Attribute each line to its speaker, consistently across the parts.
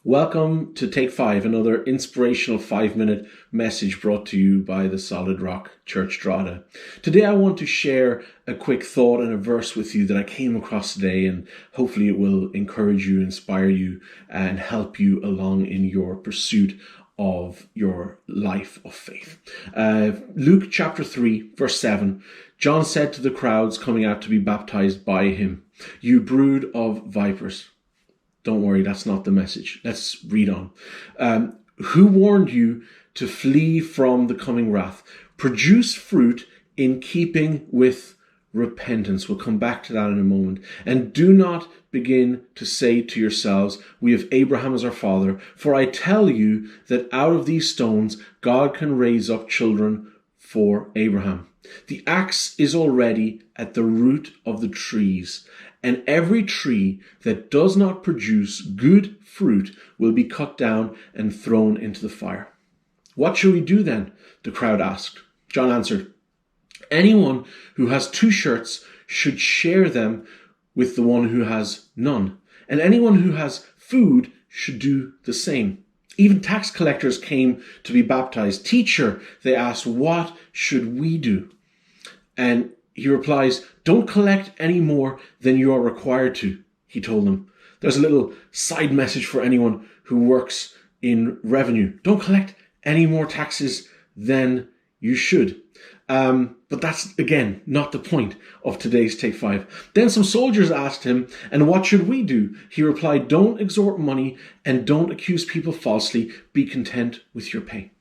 Speaker 1: Welcome to Take 5, another inspirational 5-minute message brought to you by the Solid Rock Church Drogheda. Today I want to share a quick thought and a verse with you that I came across today, and hopefully it will encourage you, inspire you, and help you along in your pursuit of your life of faith. Luke chapter 3, verse 7, John said to the crowds coming out to be baptized by him, "You brood of vipers." Don't worry, that's not the message. Let's read on. Who warned you to flee from the coming wrath? Produce fruit in keeping with repentance. We'll come back to that in a moment. And do not begin to say to yourselves, "We have Abraham as our father." For I tell you that out of these stones, God can raise up children for Abraham. The axe is already at the root of the trees, and every tree that does not produce good fruit will be cut down and thrown into the fire. "What shall we do then?" the crowd asked. John answered, "Anyone who has 2 shirts should share them with the one who has none, and anyone who has food should do the same." Even tax collectors came to be baptized. "Teacher," they asked, "what should we do?" And he replies, "Don't collect any more than you are required to," he told them. There's a little side message for anyone who works in revenue. Don't collect any more taxes than you should. But that's, again, not the point of today's Take 5. Then some soldiers asked him, "And what should we do?" He replied, "Don't extort money and don't accuse people falsely. Be content with your pay."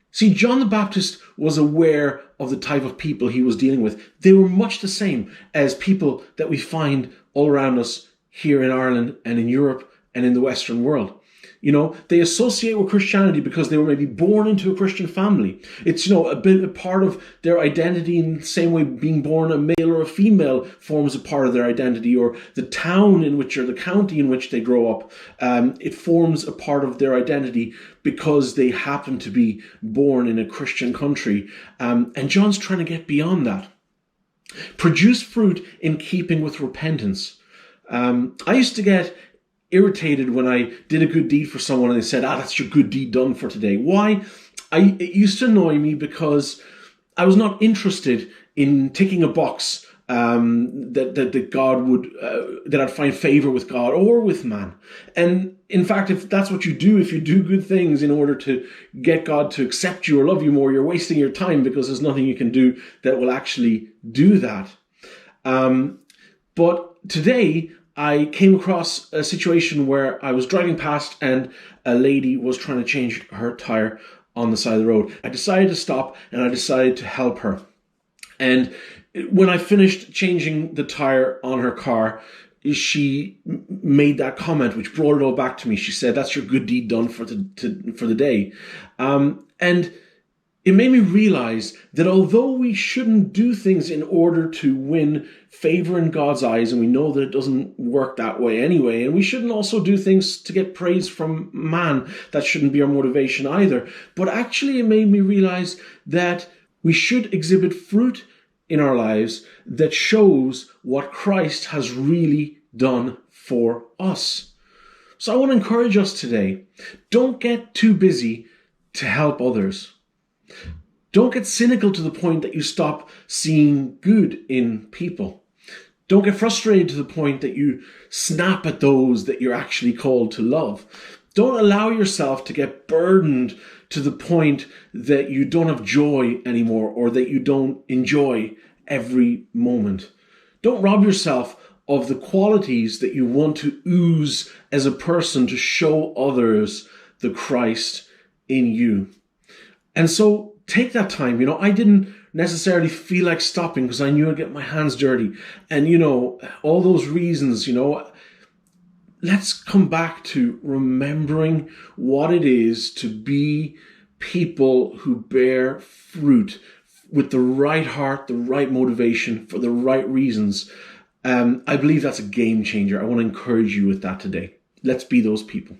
Speaker 1: See, John the Baptist was aware of the type of people he was dealing with. They were much the same as people that we find all around us here in Ireland and in Europe and in the Western world. You know, they associate with Christianity because they were maybe born into a Christian family. It's, a part of their identity in the same way being born a male or a female forms a part of their identity, or the town in which, or the county in which they grow up. It forms a part of their identity because they happen to be born in a Christian country. And John's trying to get beyond that. Produce fruit in keeping with repentance. I used to get irritated when I did a good deed for someone and they said, "That's your good deed done for today." Why? It used to annoy me because I was not interested in ticking a box that God would, that I'd find favor with God or with man. And in fact, if that's what you do, if you do good things in order to get God to accept you or love you more, you're wasting your time because there's nothing you can do that will actually do that. But today, I came across a situation where I was driving past and a lady was trying to change her tire on the side of the road. I decided to stop and I decided to help her. And when I finished changing the tire on her car, she made that comment which brought it all back to me. She said, "That's your good deed done for the day." And it made me realize that although we shouldn't do things in order to win favor in God's eyes, and we know that it doesn't work that way anyway, and we shouldn't also do things to get praise from man, that shouldn't be our motivation either. But actually it made me realize that we should exhibit fruit in our lives that shows what Christ has really done for us. So I want to encourage us today, don't get too busy to help others. Don't get cynical to the point that you stop seeing good in people. Don't get frustrated to the point that you snap at those that you're actually called to love. Don't allow yourself to get burdened to the point that you don't have joy anymore, or that you don't enjoy every moment. Don't rob yourself of the qualities that you want to ooze as a person to show others the Christ in you. And so take that time. I didn't necessarily feel like stopping because I knew I'd get my hands dirty. And, all those reasons, let's come back to remembering what it is to be people who bear fruit with the right heart, the right motivation, for the right reasons. I believe that's a game changer. I want to encourage you with that today. Let's be those people.